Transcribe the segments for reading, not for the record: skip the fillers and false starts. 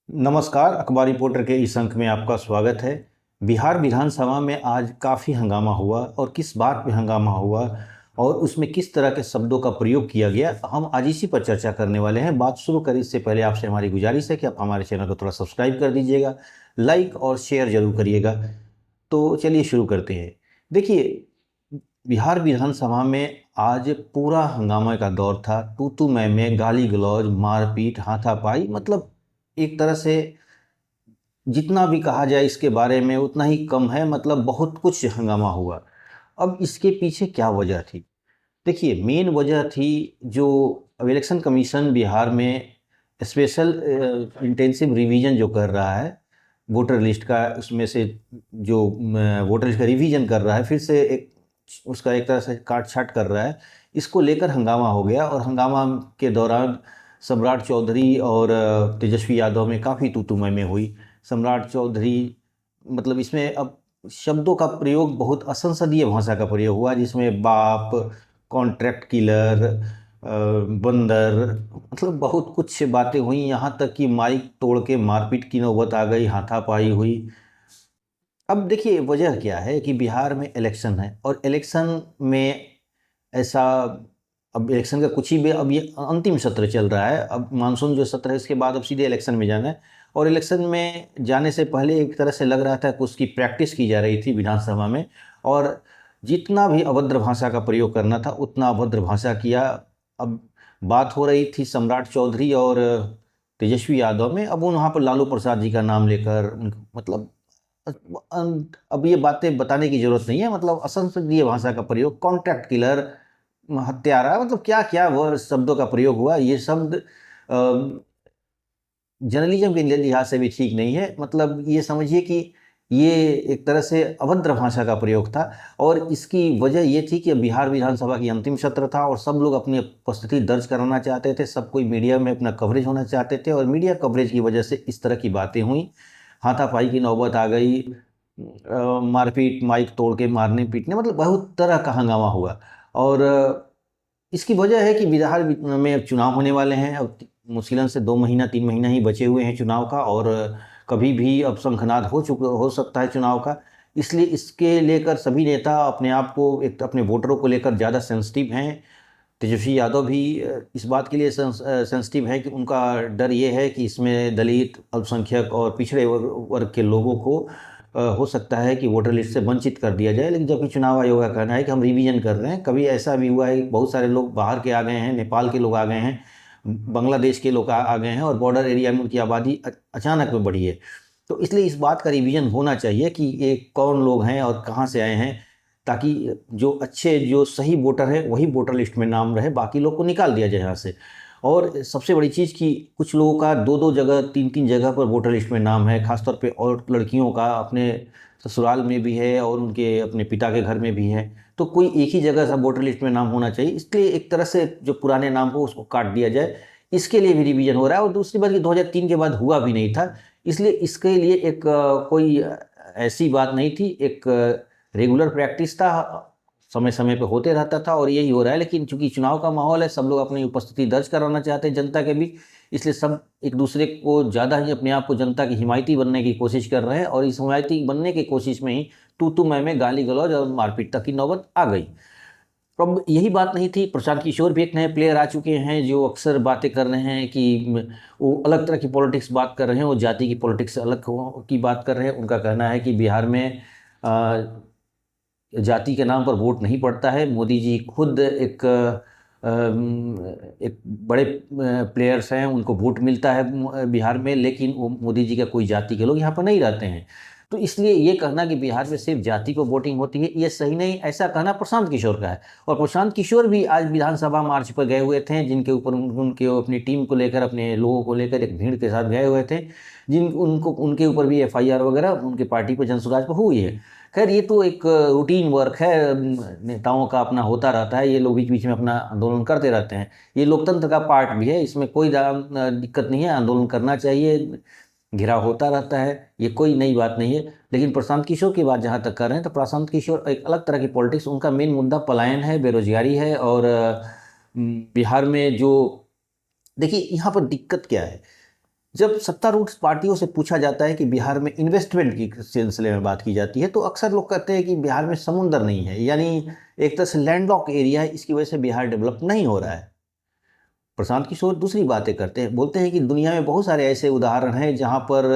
नमस्कार, अखबार रिपोर्टर के इस अंक में आपका स्वागत है। बिहार विधानसभा में आज काफ़ी हंगामा हुआ और किस बात पे हंगामा हुआ और उसमें किस तरह के शब्दों का प्रयोग किया गया, हम आज इसी पर चर्चा करने वाले हैं। बात शुरू करें इससे पहले आपसे हमारी गुजारिश है कि आप हमारे चैनल को थोड़ा सब्सक्राइब कर दीजिएगा, लाइक और शेयर जरूर करिएगा। तो चलिए शुरू करते हैं। देखिए, बिहार विधानसभा में आज पूरा हंगामे का दौर था। तू तू मैं, गाली गलौज, मारपीट, हाथापाई, मतलब एक तरह से जितना भी कहा जाए इसके बारे में उतना ही कम है। मतलब बहुत कुछ हंगामा हुआ। अब इसके पीछे क्या वजह थी? देखिए, मेन वजह थी जो अब इलेक्शन कमीशन बिहार में स्पेशल इंटेंसिव रिवीजन जो कर रहा है वोटर लिस्ट का, उसमें से जो वोटर लिस्ट का रिवीजन कर रहा है, फिर से एक उसका एक तरह से काट छाट कर रहा है। इसको लेकर हंगामा हो गया और हंगामा के दौरान सम्राट चौधरी और तेजस्वी यादव में काफ़ी तू मैं हुई। सम्राट चौधरी, मतलब इसमें अब शब्दों का प्रयोग बहुत असंसदीय भाषा का प्रयोग हुआ, जिसमें बाप, कॉन्ट्रैक्ट किलर, बंदर, मतलब बहुत कुछ बातें हुई। यहाँ तक कि माइक तोड़ के मारपीट की नौबत आ गई, हाथापाई हुई। अब देखिए, वजह क्या है कि बिहार में इलेक्शन है और इलेक्शन में ऐसा, अब इलेक्शन का कुछ ही अब ये अंतिम सत्र चल रहा है। अब मानसून जो सत्र है इसके बाद अब सीधे इलेक्शन में जाना है और इलेक्शन में जाने से पहले एक तरह से लग रहा था कि उसकी प्रैक्टिस की जा रही थी विधानसभा में, और जितना भी अभद्र भाषा का प्रयोग करना था उतना अभद्र भाषा किया। अब बात हो रही थी सम्राट चौधरी और तेजस्वी यादव में। अब वहाँ पर लालू प्रसाद जी का नाम लेकर मतलब अब ये बातें बताने की जरूरत नहीं है। मतलब असंसदीय भाषा का प्रयोग, कॉन्ट्रैक्ट किलर, हत्यारा, मतलब क्या क्या वह शब्दों का प्रयोग हुआ। ये शब्द जर्नलिज्म के लिहाज से भी ठीक नहीं है। मतलब ये समझिए कि ये एक तरह से अभद्र भाषा का प्रयोग था। और इसकी वजह ये थी कि बिहार विधानसभा की अंतिम सत्र था और सब लोग अपनी उपस्थिति दर्ज कराना चाहते थे, सब कोई मीडिया में अपना कवरेज होना चाहते थे और मीडिया कवरेज की वजह से इस तरह की बातें हुई। हाथापाई की नौबत आ गई, मारपीट, माइक तोड़ के मारने पीटने, मतलब बहुत तरह का हंगामा हुआ। और इसकी वजह है कि बिहार में अब चुनाव होने वाले हैं। अब मुश्किलन से 2 महीना 3 महीना ही बचे हुए हैं चुनाव का, और कभी भी अब शंखनाद हो सकता है चुनाव का। इसलिए इसके लेकर सभी नेता अपने आप को, एक तो अपने वोटरों को लेकर ज़्यादा सेंसिटिव हैं। तेजस्वी यादव भी इस बात के लिए सेंसिटिव है कि उनका डर ये है कि इसमें दलित, अल्पसंख्यक और पिछड़े वर्ग के लोगों को हो सकता है कि वोटर लिस्ट से वंचित कर दिया जाए। लेकिन जबकि चुनाव आयोग का कहना है कि हम रिवीजन कर रहे हैं। कभी ऐसा भी हुआ है कि बहुत सारे लोग बाहर के आ गए हैं, नेपाल के लोग आ गए हैं, बांग्लादेश के लोग आ गए हैं और बॉर्डर एरिया में उनकी आबादी अचानक में बढ़ी है। तो इसलिए इस बात का रिवीजन होना चाहिए कि ये कौन लोग हैं और कहाँ से आए हैं, ताकि जो अच्छे, जो सही वोटर है वही वोटर लिस्ट में नाम रहे, बाकी लोग को निकाल दिया जाए यहाँ से। और सबसे बड़ी चीज़ कि कुछ लोगों का 2-2 जगह, 3-3 जगह पर वोटर लिस्ट में नाम है, खासतौर पे और लड़कियों का अपने ससुराल में भी है और उनके अपने पिता के घर में भी है। तो कोई एक ही जगह सब वोटर लिस्ट में नाम होना चाहिए। इसलिए एक तरह से जो पुराने नाम हो उसको काट दिया जाए, इसके लिए भी रिवीजन हो रहा है। और दूसरी बात कि 2003 के बाद हुआ भी नहीं था, इसलिए इसके लिए एक कोई ऐसी बात नहीं थी, एक रेगुलर प्रैक्टिस था, समय समय पे होते रहता था और यही हो रहा है। लेकिन चूंकि चुनाव का माहौल है, सब लोग अपनी उपस्थिति दर्ज कराना चाहते हैं जनता के बीच, इसलिए सब एक दूसरे को ज़्यादा ही अपने आप को जनता की हिमायती बनने की कोशिश कर रहे हैं और इस हिमायती बनने की कोशिश में ही तू मैं गाली गलौज और मारपीट तक की नौबत आ गई। अब यही बात नहीं थी, प्रशांत किशोर भी एक नए प्लेयर आ चुके हैं जो अक्सर बातें कर रहे हैं कि वो अलग तरह की पॉलिटिक्स बात कर रहे हैं, वो जाति की पॉलिटिक्स से अलग की बात कर रहे हैं। उनका कहना है कि बिहार में जाति के नाम पर वोट नहीं पड़ता है। मोदी जी खुद एक बड़े प्लेयर्स हैं, उनको वोट मिलता है बिहार में, लेकिन वो मोदी जी का कोई जाति के लोग यहाँ पर नहीं रहते हैं। तो इसलिए ये कहना कि बिहार में सिर्फ जाति को वोटिंग होती है, ये सही नहीं। ऐसा कहना प्रशांत किशोर का है। और प्रशांत किशोर भी आज विधानसभा मार्च पर गए हुए थे, जिनके ऊपर उनके अपनी टीम को लेकर, अपने लोगों को लेकर एक भीड़ के साथ गए हुए थे, जिन उनको उनके ऊपर भी एफआईआर वगैरह उनके पार्टी पर, जनसुराज पर हुई है। खैर, ये तो एक रूटीन वर्क है, नेताओं का अपना होता रहता है, ये लोग बीच बीच में अपना आंदोलन करते रहते हैं। ये लोकतंत्र का पार्ट भी है, इसमें कोई दिक्कत नहीं है, आंदोलन करना चाहिए, घिराव होता रहता है, ये कोई नई बात नहीं है। लेकिन प्रशांत किशोर की बात जहाँ तक कर रहे हैं, तो प्रशांत किशोर एक अलग तरह की पॉलिटिक्स, उनका मेन मुद्दा पलायन है, बेरोजगारी है। और बिहार में जो, देखिए यहाँ पर दिक्कत क्या है, जब सत्तारूढ़ पार्टियों से पूछा जाता है कि बिहार में इन्वेस्टमेंट की सिलसिले में बात की जाती है, तो अक्सर लोग कहते हैं कि बिहार में समुंदर नहीं है, यानी एक तरह से लैंडलॉक एरिया है, इसकी वजह से बिहार डेवलप नहीं हो रहा है। प्रशांत किशोर दूसरी बातें करते हैं, बोलते हैं कि दुनिया में बहुत सारे ऐसे उदाहरण हैं जहाँ पर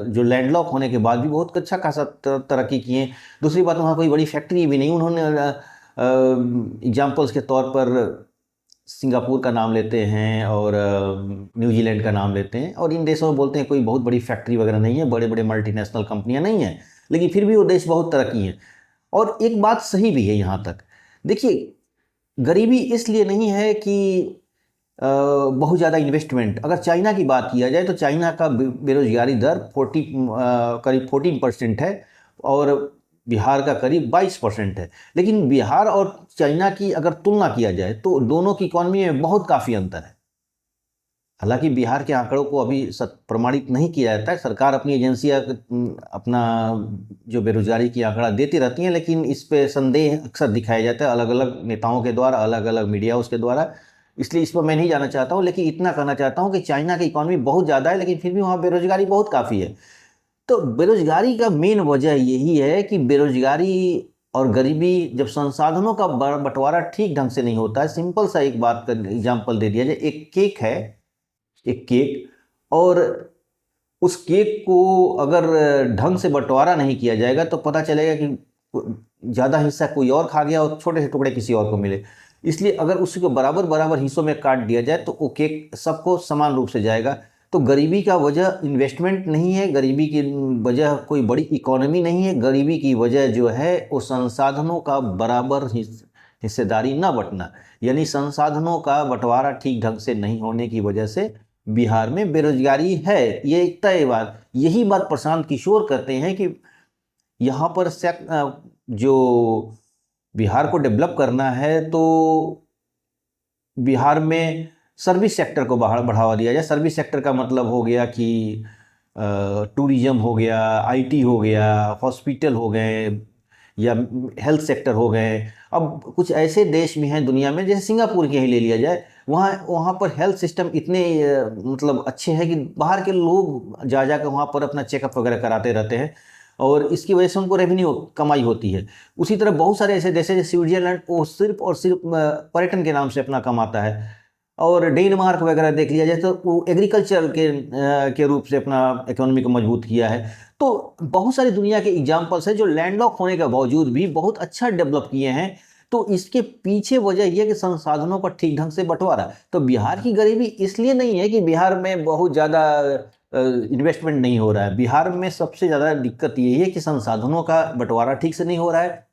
जो लैंडलॉक होने के बाद भी बहुत अच्छा खासा तरक्की किए। दूसरी बात, वहाँ कोई बड़ी फैक्ट्री भी नहीं। उन्होंने एग्जाम्पल्स के तौर पर सिंगापुर का नाम लेते हैं और न्यूजीलैंड का नाम लेते हैं, और इन देशों में बोलते हैं कोई बहुत बड़ी फैक्ट्री वगैरह नहीं है, बड़े बड़े मल्टीनेशनल कंपनियां नहीं हैं, लेकिन फिर भी वो देश बहुत तरक्की हैं। और एक बात सही भी है यहाँ तक। देखिए, गरीबी इसलिए नहीं है कि बहुत ज़्यादा इन्वेस्टमेंट। अगर चाइना की बात किया जाए तो चाइना का बेरोजगारी दर करीब 14% है और बिहार का करीब 22% है। लेकिन बिहार और चाइना की अगर तुलना किया जाए तो दोनों की इकॉनमी में बहुत काफ़ी अंतर है। हालांकि बिहार के आंकड़ों को अभी प्रमाणित नहीं किया जाता है, सरकार अपनी एजेंसियां अपना जो बेरोजगारी की आंकड़ा देती रहती हैं, लेकिन इस पे संदेह अक्सर दिखाया जाता है अलग अलग नेताओं के द्वारा, अलग अलग मीडिया उसके द्वारा, इसलिए इस पर मैं नहीं जाना चाहता हूँ। लेकिन इतना कहना चाहता हूँ कि चाइना की इकॉनमी बहुत ज़्यादा है, लेकिन फिर भी वहाँ बेरोजगारी बहुत काफ़ी है। तो बेरोजगारी का मेन वजह यही है कि बेरोजगारी और गरीबी, जब संसाधनों का बंटवारा ठीक ढंग से नहीं होता है। सिंपल सा एक बात का एग्जाम्पल दे दिया जाए, एक केक है, एक केक, और उस केक को अगर ढंग से बंटवारा नहीं किया जाएगा तो पता चलेगा कि ज़्यादा हिस्सा कोई और खा गया और छोटे से टुकड़े किसी और को मिले। इसलिए अगर उसी को बराबर बराबर हिस्सों में काट दिया जाए तो वो केक सबको समान रूप से जाएगा। तो गरीबी का वजह इन्वेस्टमेंट नहीं है, गरीबी की वजह कोई बड़ी इकोनॉमी नहीं है, गरीबी की वजह जो है वो संसाधनों का बराबर हिस्सेदारी ना बंटना, यानी संसाधनों का बंटवारा ठीक ढंग से नहीं होने की वजह से बिहार में बेरोजगारी है। ये एक तय बात। यही बात प्रशांत किशोर कहते हैं कि यहाँ पर जो बिहार को डेवलप करना है तो बिहार में सर्विस सेक्टर को बढ़ावा दिया जाए। सर्विस सेक्टर का मतलब हो गया कि टूरिज्म हो गया, आईटी हो गया, हॉस्पिटल हो गए, या हेल्थ सेक्टर हो गए। अब कुछ ऐसे देश भी हैं दुनिया में, जैसे सिंगापुर के ही ले लिया जाए, वहाँ पर हेल्थ सिस्टम इतने मतलब अच्छे हैं कि बाहर के लोग जा कर वहाँ पर अपना चेकअप वगैरह कराते रहते हैं, और इसकी वजह से उनको रेवेन्यू कमाई होती है। उसी तरह बहुत सारे ऐसे देश हैं जैसे स्विट्जरलैंड, वो सिर्फ और सिर्फ पर्यटन के नाम से अपना कमाता है। और डेनमार्क वगैरह देख लिया जाए तो वो एग्रीकल्चर के रूप से अपना इकोनॉमी को मजबूत किया है। तो बहुत सारी दुनिया के एग्जाम्पल्स हैं जो लैंडलॉक होने के बावजूद भी बहुत अच्छा डेवलप किए हैं। तो इसके पीछे वजह यह है कि संसाधनों का ठीक ढंग से बंटवारा। तो बिहार की गरीबी इसलिए नहीं है कि बिहार में बहुत ज़्यादा इन्वेस्टमेंट नहीं हो रहा है। बिहार में सबसे ज़्यादा दिक्कत यही है कि संसाधनों का बंटवारा ठीक से नहीं हो रहा है,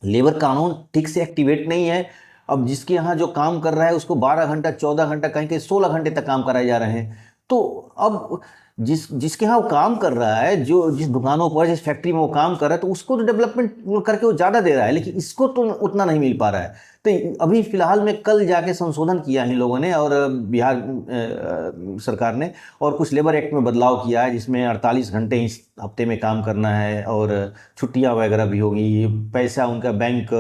लेबर कानून ठीक से एक्टिवेट नहीं है। अब जिसके यहाँ जो काम कर रहा है उसको 12 घंटा, 14 घंटा, कहीं कहीं 16 घंटे तक काम कराए जा रहे हैं। तो अब जिसके यहाँ वो काम कर रहा है, जिस दुकानों पर, जिस फैक्ट्री में वो काम कर रहा है, तो उसको तो डेवलपमेंट करके वो ज़्यादा दे रहा है, लेकिन इसको तो उतना नहीं मिल पा रहा है। तो अभी फिलहाल में कल जाके संशोधन किया इन लोगों ने, और बिहार सरकार ने, और कुछ लेबर एक्ट में बदलाव किया है जिसमें 48 घंटे इस हफ्ते में काम करना है, और छुट्टियां वगैरह भी होगी, पैसा उनका बैंक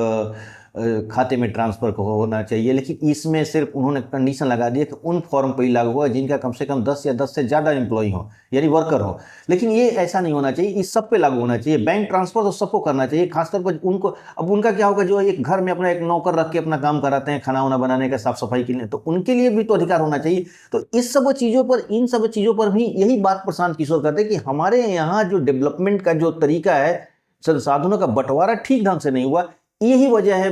खाते में ट्रांसफ़र होना चाहिए। लेकिन इसमें सिर्फ उन्होंने कंडीशन लगा दिया कि उन फॉर्म पर ही लागू हुआ जिनका कम से कम 10 या 10 से ज़्यादा एम्प्लॉई हो, यानी वर्कर हो। लेकिन ये ऐसा नहीं होना चाहिए, इस सब पे लागू होना चाहिए। बैंक ट्रांसफ़र तो सबको करना चाहिए, खासतौर पर उनको। अब उनका क्या होगा जो एक घर में अपना एक नौकर रख के अपना काम कराते हैं, खाना वाना बनाने का, साफ सफाई के लिए, तो उनके लिए भी तो अधिकार होना चाहिए। तो इस सब चीज़ों पर, इन सब चीज़ों पर भी यही बात प्रशांत किशोर करते हैं कि हमारे यहाँ जो डेवलपमेंट का जो तरीका है, संसाधनों का बंटवारा ठीक ढंग से नहीं हुआ, यही वजह है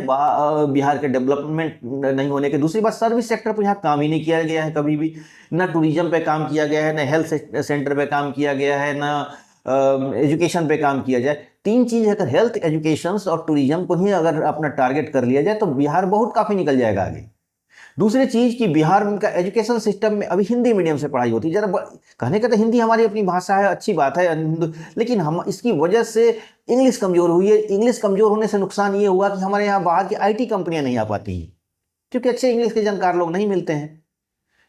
बिहार के डेवलपमेंट नहीं होने की। दूसरी बात, सर्विस सेक्टर पर यहाँ काम ही नहीं किया गया है कभी भी। ना टूरिज्म पे काम किया गया है, ना हेल्थ सेंटर पे काम किया गया है, ना एजुकेशन पे काम किया जाए। तीन चीज़ है, अगर हेल्थ, एजुकेशन और टूरिज्म को ही अगर अपना टारगेट कर लिया जाए तो बिहार बहुत काफ़ी निकल जाएगा आगे। दूसरी चीज़ कि बिहार का एजुकेशन सिस्टम में अभी हिंदी मीडियम से पढ़ाई होती है। जरा कहने का तो हिंदी हमारी अपनी भाषा है, अच्छी बात है, लेकिन हम इसकी वजह से इंग्लिश कमज़ोर हुई है। इंग्लिश कमज़ोर होने से नुकसान ये हुआ कि हमारे यहाँ बाहर की आईटी कंपनियां नहीं आ पाती हैं, क्योंकि अच्छे इंग्लिश के जानकार लोग नहीं मिलते हैं।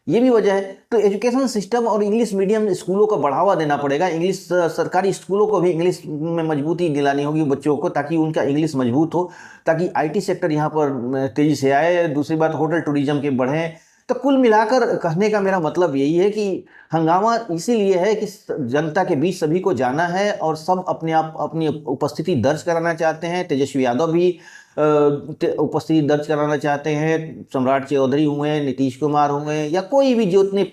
ये भी वजह है। तो एजुकेशन सिस्टम और इंग्लिश मीडियम स्कूलों को बढ़ावा देना पड़ेगा। इंग्लिश सरकारी स्कूलों को भी इंग्लिश में मजबूती दिलानी होगी बच्चों को, ताकि उनका इंग्लिश मजबूत हो, ताकि आईटी सेक्टर यहाँ पर तेज़ी से आए। दूसरी बात, होटल टूरिज्म के बढ़ें, तो कुल मिलाकर कहने का मेरा मतलब यही है कि हंगामा इसीलिए है कि जनता के बीच सभी को जाना है और सब अपने आप अपनी उपस्थिति दर्ज कराना चाहते हैं। तेजस्वी यादव भी उपस्थिति दर्ज कराना चाहते हैं, सम्राट चौधरी हुए, नीतीश कुमार हुए, या कोई भी जो इतने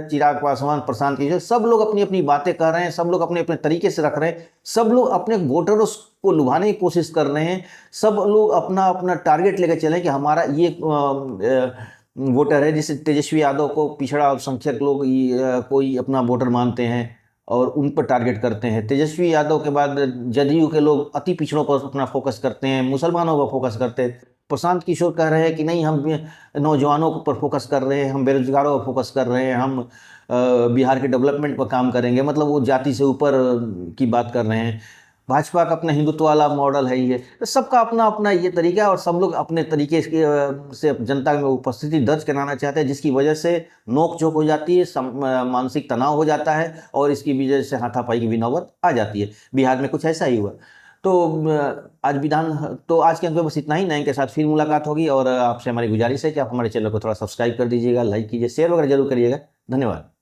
चिराग पासवान, प्रशांत किशोर, सब लोग अपनी अपनी बातें कर रहे हैं, सब लोग अपने अपने तरीके से रख रहे हैं, सब लोग अपने वोटरों को लुभाने की कोशिश कर रहे हैं, सब लोग अपना अपना टारगेट लेकर चले कि हमारा ये वोटर है, जिसे तेजस्वी यादव को पिछड़ा अल्पसंख्यक लोग कोई अपना वोटर मानते हैं और उन पर टारगेट करते हैं। तेजस्वी यादव के बाद जदयू के लोग अति पिछड़ों पर अपना फोकस करते हैं, मुसलमानों पर फोकस करते हैं। प्रशांत किशोर कह रहे हैं कि नहीं, हम नौजवानों पर फोकस कर रहे हैं, हम बेरोजगारों पर फोकस कर रहे हैं, हम बिहार के डेवलपमेंट पर काम करेंगे, मतलब वो जाति से ऊपर की बात कर रहे हैं। भाजपा का अपना हिंदुत्व वाला मॉडल है ये, तो सबका अपना अपना ये तरीका है और सब लोग अपने तरीके से जनता में उपस्थिति दर्ज कराना चाहते हैं, जिसकी वजह से नोक झोंक हो जाती है, मानसिक तनाव हो जाता है और इसकी वजह से हाथापाई की भी नौबत आ जाती है। बिहार में कुछ ऐसा ही हुआ। तो आज के अंक में बस इतना ही। नए के साथ फिर मुलाकात होगी और आपसे हमारी गुजारिश है कि आप हमारे चैनल को थोड़ा सब्सक्राइब कर दीजिएगा, लाइक कीजिए, शेयर वगैरह जरूर करिएगा। धन्यवाद।